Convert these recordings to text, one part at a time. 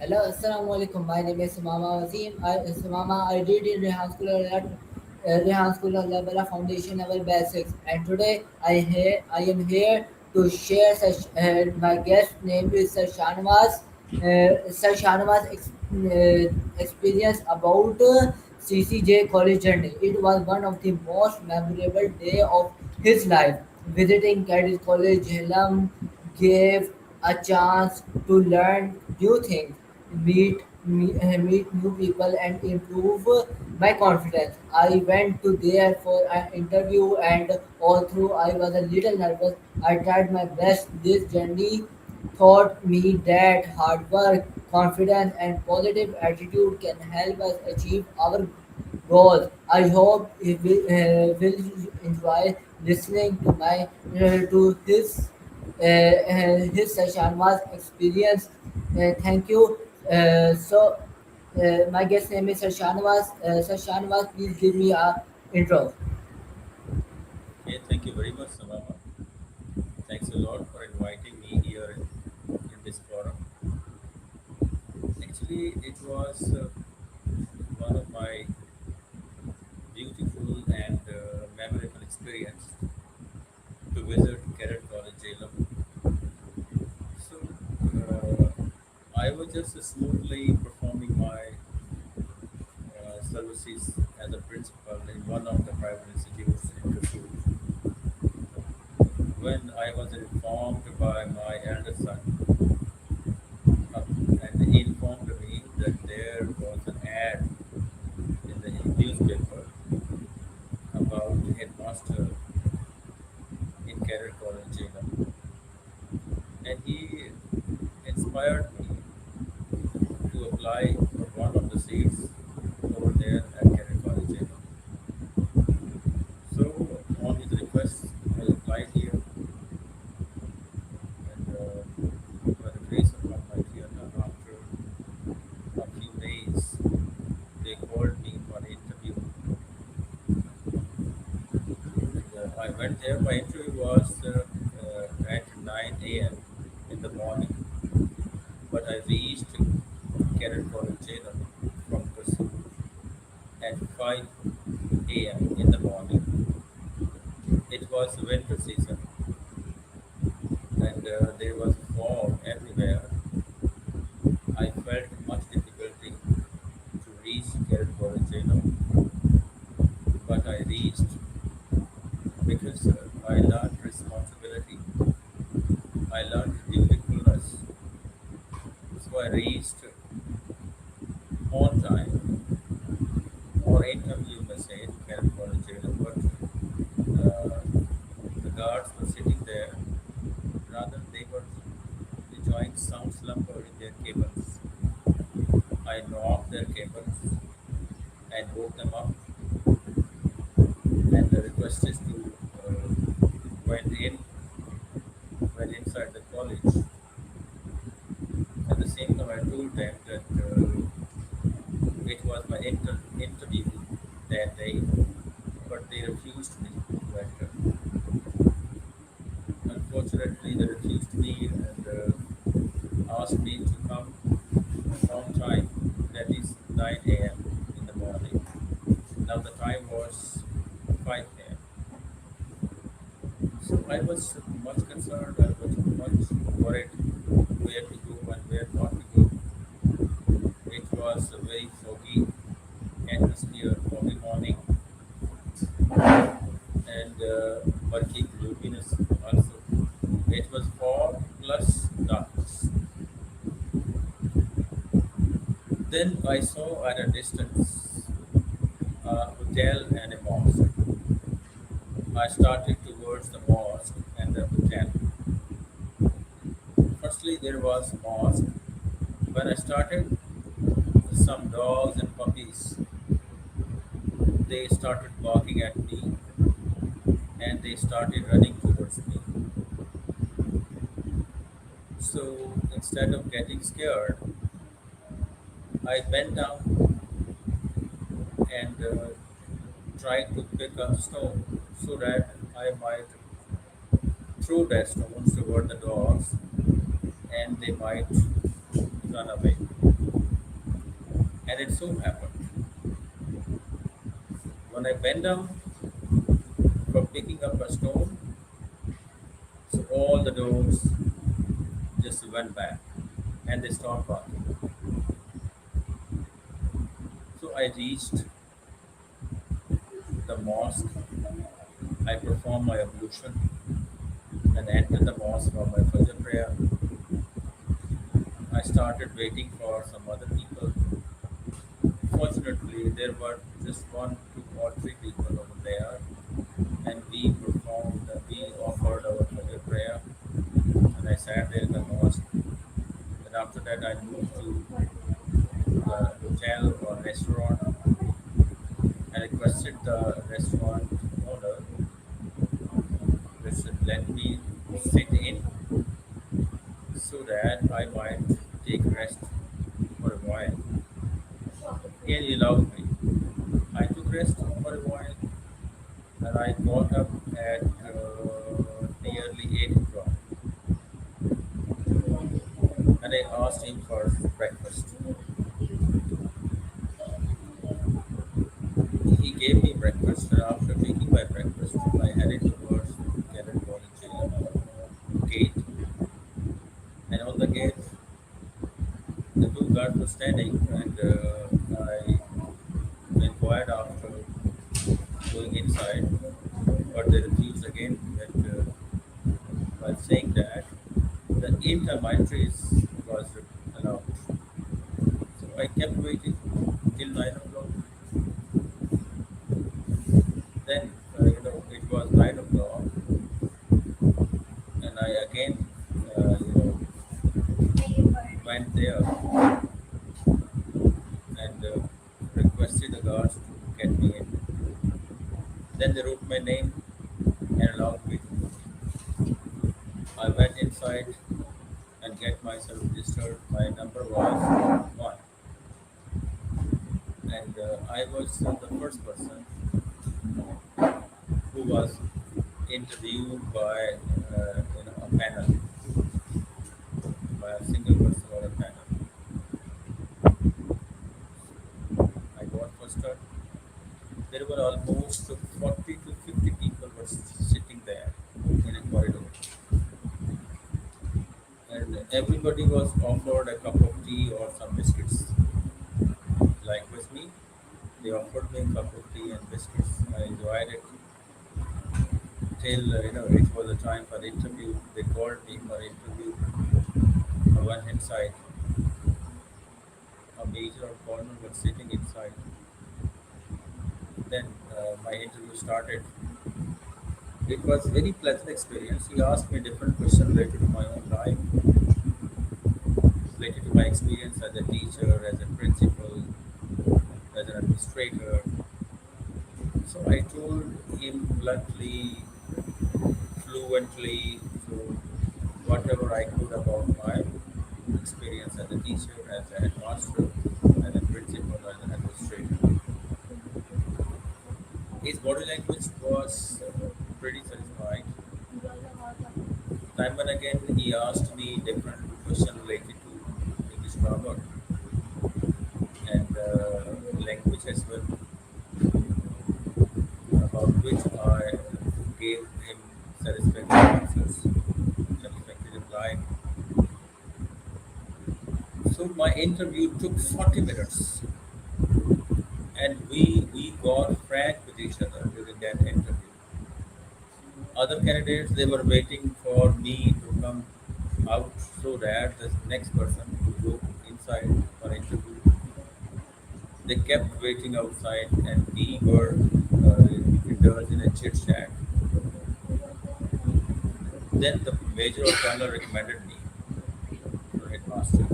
Hello, Assalamu-Alaikum. My name is Samama. I did in Rehan School Allahwala Foundation level basics, and today I am here to share such my guest name is Sir Shanawaz. Sir Shahnawaz experience about CCJ college journey. It was one of the most memorable day of his life. Visiting Cadet College Jhelum gave a chance to learn new things, meet new people, and improve my confidence. I went to there for an interview, and although I was a little nervous, I tried my best. This journey taught me that hard work, confidence, and positive attitude can help us achieve our goals. I hope you will enjoy listening to his Shahnawaz experience. Thank you. My guest name is Sir Shahnawaz. Sir Shahnawaz, please give me a intro. Okay, thank you very much, Samama. Thanks a lot for inviting me here in this forum. Actually, it was one of my beautiful and memorable experience to visit Cadet College Jhelum. So, I was just smoothly performing my services as a principal in one of the private institutes in Kashmir when I was informed by my elder son and he informed me that there was an ad in the newspaper about headmaster in Cadet College Jhelum, and he inspired me to apply for one of the seats over there at Cadet College Jhelum. So on his request, I applied here, and by the grace of Almighty Allah, after a few days, they called me for an interview. I went there. My interview was at 9 a.m. in the morning, but I reached Cadet College Jhelum from Kasur at 5 a.m. in the morning. It was winter season and there was fog everywhere. I felt much difficulty to reach Cadet College Jhelum, but I reached because I learned responsibility. I learned dutifulness. So I reached on time or interview may say to Cadet College Jhelum, but uh, the guards were sitting there. Rather, they were enjoying sound slumber in their cabins. I knocked their cabins and woke them up and requested to went in, went inside the college. At the same time, I told them that it was my interview that day, but they refused me to enter. Unfortunately, they refused me and asked me to come on time, that is 9 a.m. in the morning. Now the time was 5 a.m. So I was much concerned, I was much worried where to go and where not to go. It was a very foggy atmosphere, foggy morning, and murky gloominess also. It was fog plus darkness. Then I saw at a distance a hotel and a mosque. I started towards the mosque and the hotel. Firstly, there was a mosque. When I started, some dogs and puppies they started barking at me and they started running towards me. So instead of getting scared, I bent down and tried to pick a stone so that I might throw that stones toward the dogs and they might run away. And it so happened when I bent down for picking up a stone, so all the dogs just went back and they stopped barking. So I reached the mosque, I performed my ablution and entered the mosque for my Fajr prayer. I started waiting for some other people. Fortunately, there were just one, two, or three people over there, and we offered our Fajr prayer, and I sat there in the mosque. And after that, I moved to the hotel or restaurant. I requested the restaurant owner to let me sit in so that I might take rest for a while. And he allowed me. I took rest for a while and I got up at nearly 8 o'clock and I asked him for breakfast. He gave me breakfast and after taking my breakfast, I headed towards Cadet College Jhelum gate. And on the gate, the two guards were standing and I inquired after going inside, but they refused again by saying that the intermitaries was allowed. So I kept waiting till 9 o'clock. Then it was 9 o'clock, and I again went there and requested the guards to get me in. Then they wrote my name and allowed me. I went inside and get myself registered. My number was one, and I was the first person who was interviewed by a panel, by a single person or a panel. I got first. There were almost 40 to 50 people were sitting there in a corridor, and everybody was offered a cup of tea or some biscuits. Like with me, they offered me a cup of tea and biscuits. I enjoyed it till it was a time for the interview. They called me for interview. I went inside. A major or colonel was sitting inside. Then my interview started. It was very pleasant experience. He asked me different questions related to my own life, related to my experience as a teacher, as a principal, as an administrator. So I told him bluntly, fluently, so whatever I could about my experience as a teacher, as a headmaster, as a principal, as an administrator. His body language was pretty satisfying. Time and again, he asked me different questions related to English grammar and language as well, about which I gave him satisfactory answers, satisfactory reply. So my interview took 40 minutes, and we got frank with each other during that interview. Other candidates they were waiting for me to come out so that the next person would go inside for interview. They kept waiting outside, and we were indulged in a chit chat. Then the major of colonel recommended me to headmaster.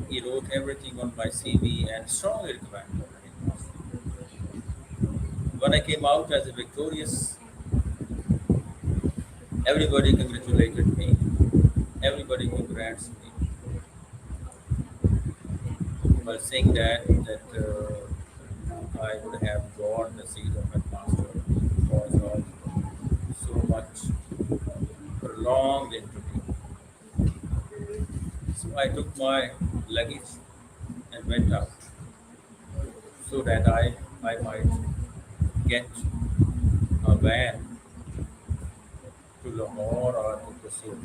He wrote everything on my CV and strongly recommended me to headmaster. When I came out as a victorious, everybody congratulated me. Everybody congrats me while saying that I would have got the seat of headmaster because of so much prolonged interview. So I took my luggage and went out so that I might get a van to Lahore or to Kasur.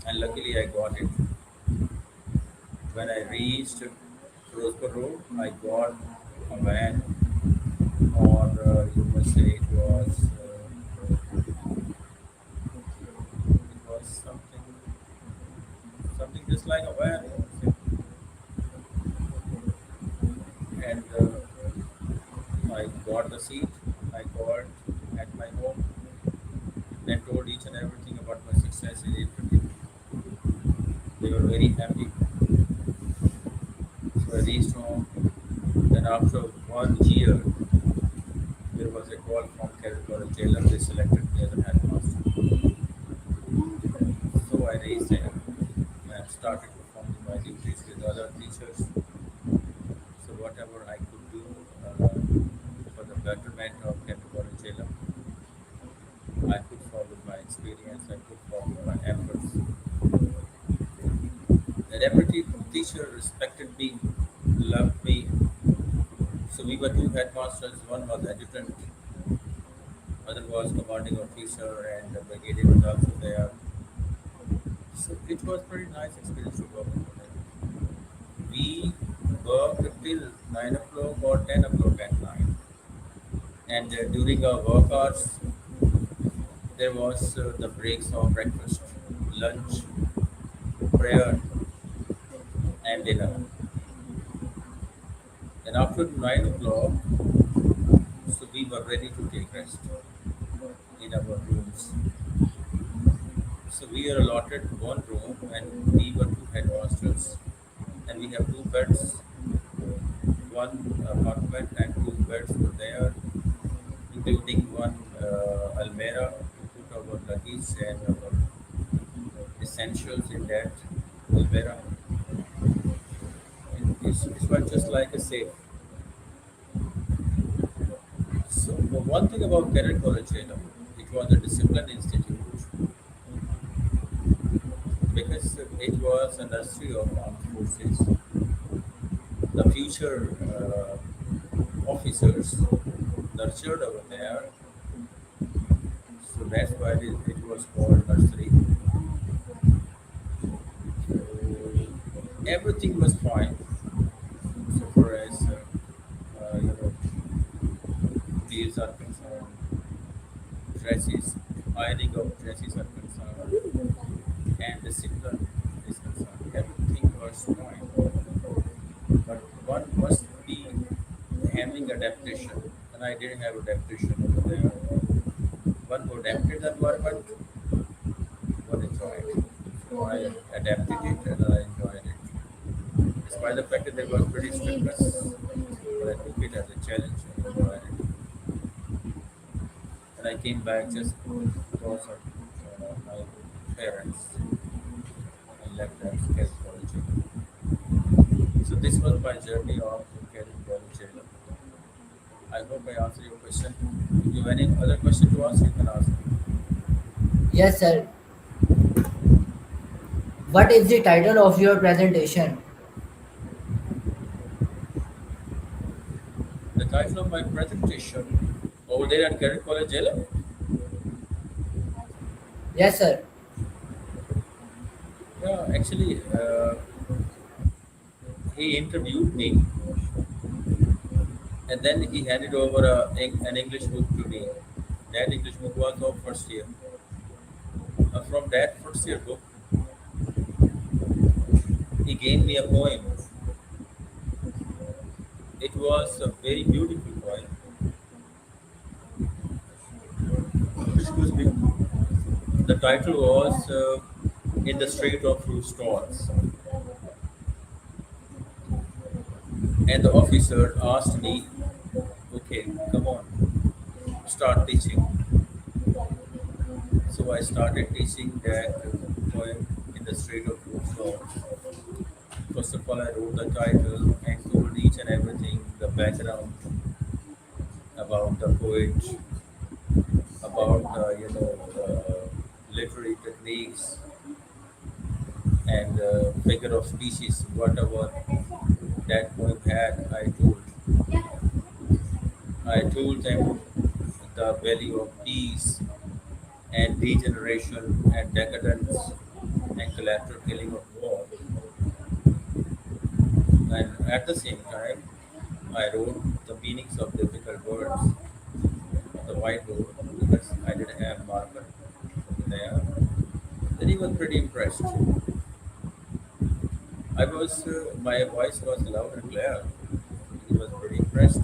And luckily I got it. When I reached Firozpur Road, I got a van, or you must say it was something just like a van, and I got the seat. I called at my home, then told each and everything about my success in the interview. They were very happy. So I reached home. Then after 1 year, there was a call from Cadet College Jhelum. They selected me as a headmaster. So I reached there and started performing my duties with other teachers. So whatever I could do for the betterment of Cadet College Jhelum, I could forward my experience. I could forward my efforts. The deputy teacher respected me, loved me. So we were two headmasters. One was adjutant, other was commanding officer, and the brigadier was also there. So it was pretty nice experience to work with them. We worked till 9 o'clock or 10 o'clock at night, and during our work hours, there was the breaks of breakfast, lunch, prayer, and dinner. And after 9 o'clock, so we were ready to take rest in our rooms. So we are allotted one room, and we were two headmasters, and we have two beds, one apartment, and two beds were there, including one almirah to put our luggage and our essentials in that almirah. It was just like a safe. So the one thing about Cadet College Jhelum, it was a disciplined institute because it was a nursery of armed forces. The future officers nurtured over there, so that's why it was called nursery. So everything was fine. So far as meals are concerned, dresses, ironing of dresses are concerned, and discipline is concerned, everything was fine. But one must be having adaptation, and I didn't have adaptation over there. One who adapted the environment, one enjoyed it. So I adapted it and I enjoyed it. Despite the fact that there was pretty strictness, but I took it as a challenge and enjoyed it. And I came back just because of my parents. I left them to Cadet College Jhelum. So this was my journey of Cadet College Jhelum. I hope I answered your question. If you have any other question to ask, you can ask me. Yes, sir. What is the title of your presentation? The title of my presentation over there at Cadet College Jhelum. Yes, sir. Yeah, actually, he interviewed me, and then he handed over an English book to me. That English book was of first year. From that first year book, he gave me a poem. It was a very beautiful poem. Excuse me. The title was In the Strait of Fruit Stalls. And the officer asked me, okay, come on, start teaching. So I started teaching that poem in the Strait of Fruit Stalls. First of all, I wrote the title and told each and everything, the background about the poet, about the literary techniques, and figure of species, whatever that poem had. I told them the value of peace and degeneration and decadence and collateral killing of war. And at the same time, I wrote the meanings of difficult words on the whiteboard because I didn't have marker there. Then he was pretty impressed. My voice was loud and clear. He was pretty impressed.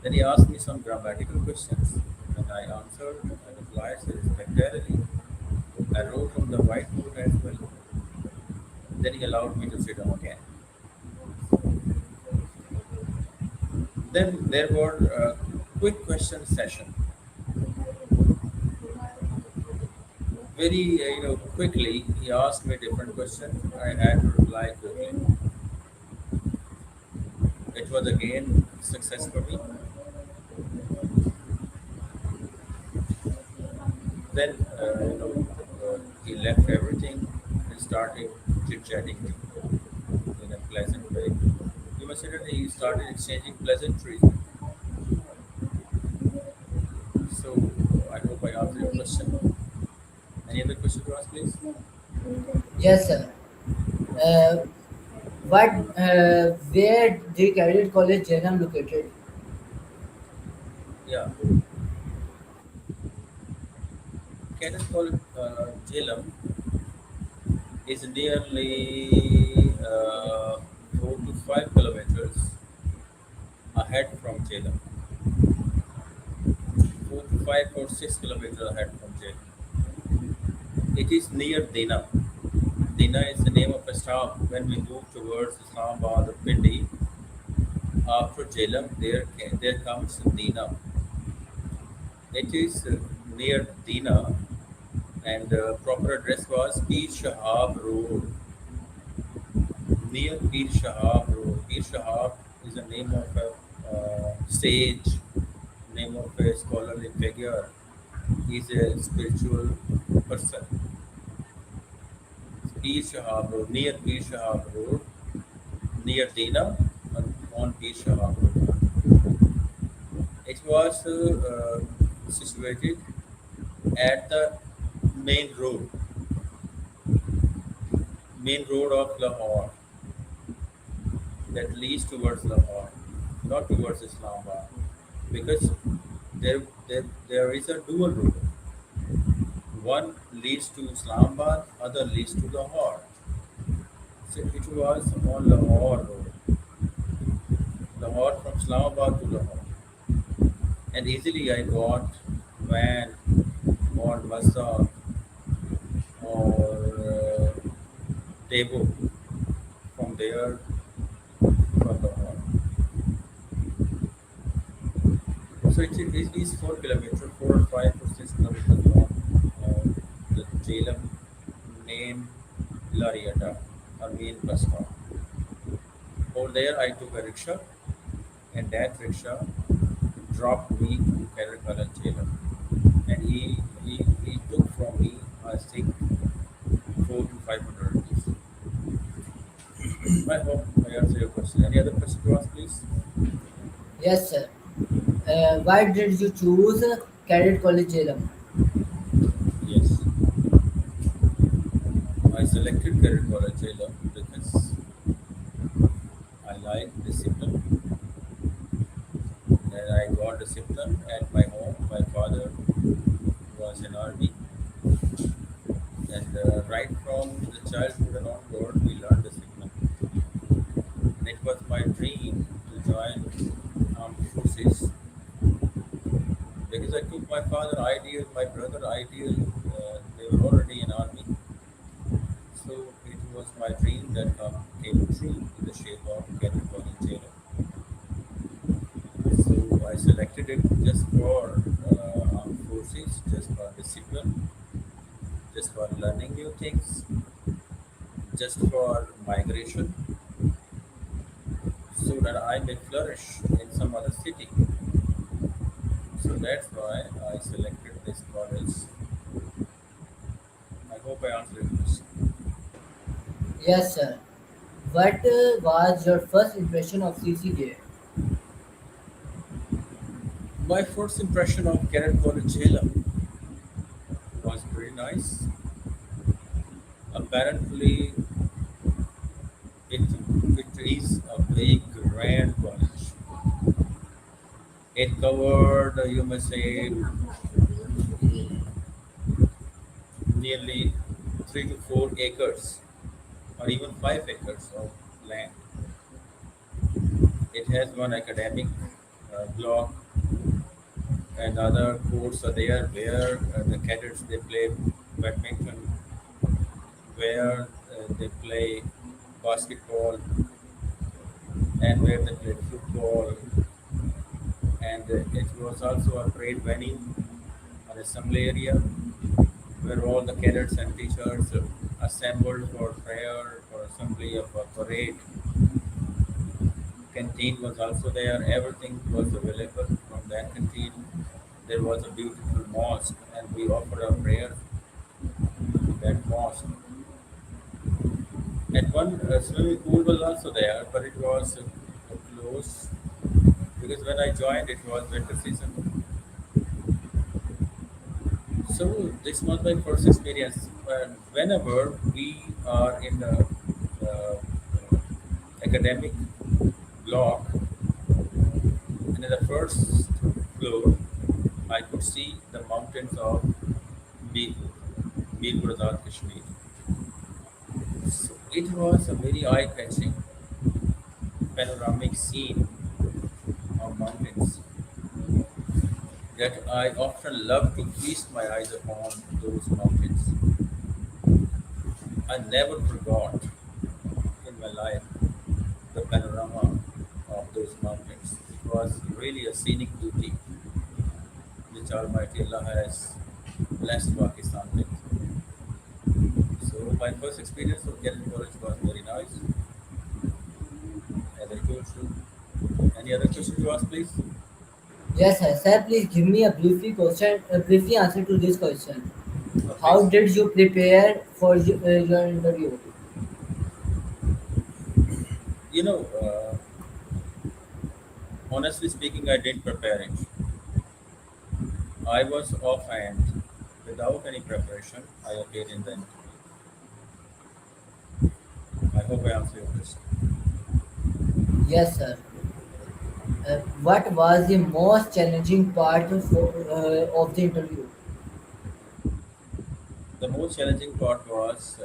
Then he asked me some grammatical questions, and I answered and replied satisfactorily. I wrote on the whiteboard as well. Then he allowed me to sit down again. Then there were a quick question session. Very quickly, he asked me different questions. I had to reply quickly. It was again success for me. Then he left everything and started chit chatting in a pleasant way. You must say that he started exchanging pleasantries. So I hope I answered your question. Any other question to ask, please? Yes, sir. Uh, what? Where the Cadet College Jhelum located? Yeah, Cadet College Jhelum is nearly 4 to 5 kilometers ahead from Jhelum. 4 to 5 or 6 kilometers ahead from Jhelum. It is near Dina. Dina is the name of a stop when we move towards Islamabad or Pindi. After Jhelum, there comes Dina. It is near Dina, and the proper address was Pir Shahab Road, near Pir Shahab Road. Pir Shahab is the name of a sage, name of a scholarly figure. He is a spiritual person. Pir Shahab Road, near Pir Shahab Road, near Dina, on Pir Shahab Road. It was situated at the main road, main road of Lahore that leads towards Lahore, not towards Islamabad, because there is a dual road. One leads to Islamabad, other leads to Lahore. So it was on Lahore road, Lahore from Islamabad to Lahore, and easily I got van or Mazda or Tebo from there from Lahore. So it is 4 kilometers, 4 or 5 or 6 kilometers long. The Jhelum main Lariata or main bus stop. Over there, I took a rickshaw, and that rickshaw dropped me to Cadet College Jhelum. And he took from me, I think, 4 to 500 rupees. I hope I answer your question. Any other question to ask, please? Yes, sir. Why did you choose Cadet College Jhelum? Yes, I selected Cadet College Jhelum because I like discipline, and I got discipline at my home. My father was in army, and right from the childhood and onward, we learned discipline. And it was my dream to join armed forces because I took my father ideal, my brother ideal. They were already in army, so it was my dream that came true in the shape of Cadet College Jhelum. So I selected it just for armed forces, just for discipline, just for learning new things, just for migration, so that I may flourish in some other city. So that's why I selected this college. I hope I answered your question. Yes, sir. What was your first impression of CCJ? My first impression of Cadet College Jhelum was very nice. Apparently, it, it is a very grand college. It covered, you may say, nearly 3 to 4 acres or even 5 acres of land. It has one academic block and other courts are there where the cadets they play badminton, where they play basketball, and where they play football. And it was also a parade venue, an assembly area where all the cadets and teachers assembled for prayer, for assembly of a parade. Canteen was also there. Everything was available from that canteen. There was a beautiful mosque, and we offered our prayer in that mosque. And one swimming pool was also there, but it was closed because when I joined, it was winter season. So this was my first experience. And whenever we are in the uh, academic block, and in the first floor, I could see the mountains of Mirpur, Mirpur Azad, Kashmir. So it was a very eye-catching panoramic scene of mountains that I often love to feast my eyes upon those mountains. I never forgot in my life the panorama of those mountains. It was really a scenic beauty which Almighty Allah has blessed Pakistan with. So my first experience of Cadet College was very nice, as I told you. Any other questions to ask, please? Yes, sir. Sir, please give me a briefly answer to this question. How Please. did you prepare for your interview? You know, honestly speaking, I didn't prepare it. I was offhand, without any preparation. I appeared in the interview. I hope I answered your question. Yes, sir. What was the most challenging part of the interview? The most challenging part was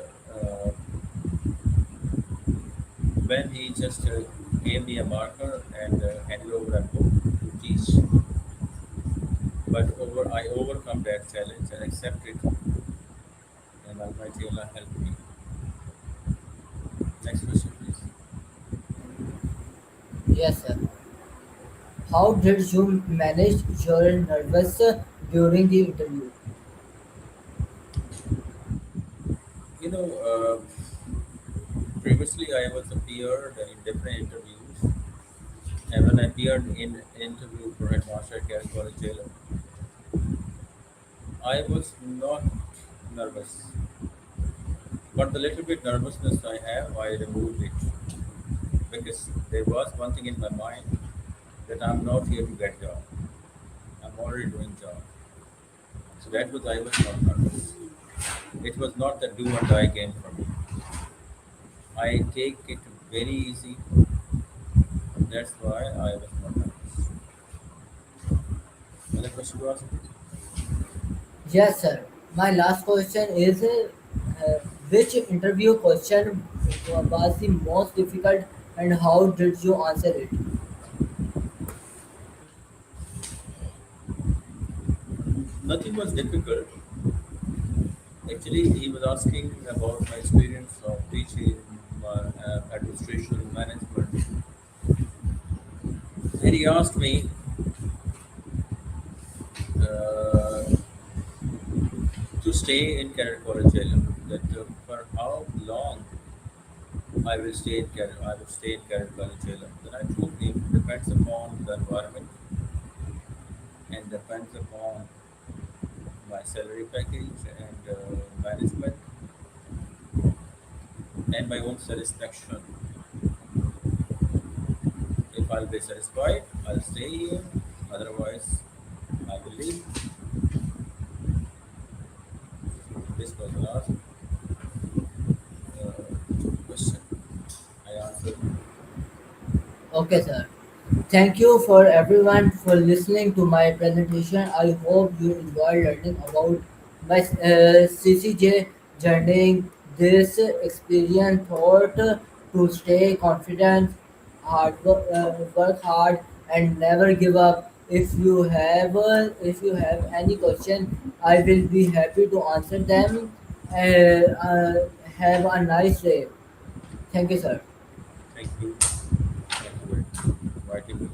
when he just gave me a marker and handed over a book to teach. But I overcome that challenge and accepted, and Almighty Allah helped me. Next question, please. Yes, sir. How did you manage your nervous during the interview? You know, previously I was appeared in different interviews, and when I appeared in interview for Headmaster at Cadet College Jhelum, I was not nervous, but the little bit nervousness I have, I removed it because there was one thing in my mind that I'm not here to get job. I'm already doing job. So that was I was not nervous. It was not the do or die game for me. I take it very easy. That's why I was not nervous. Another question to ask, please? Yes, sir. My last question is which interview question was the most difficult and how did you answer it? Nothing was difficult. Actually, he was asking about my experience of teaching, my administration, management, and he asked me uh, to stay in Cadet College Jhelum. That for how long I will stay in Cadet, I will stay in Cadet College Jhelum. Then I told him depends upon the environment and depends upon my salary package and management and my own satisfaction. If I'll be satisfied, I'll stay here. Otherwise, I will leave. This was the last question I answered. Okay, sir. Thank you for everyone for listening to my presentation. I hope you enjoyed learning about my CCJ journey. This experience taught to stay confident, work hard, and never give up. If you have any question, I will be happy to answer them. Have a nice day. Thank you, sir. Thank you. Thank you very much for inviting me.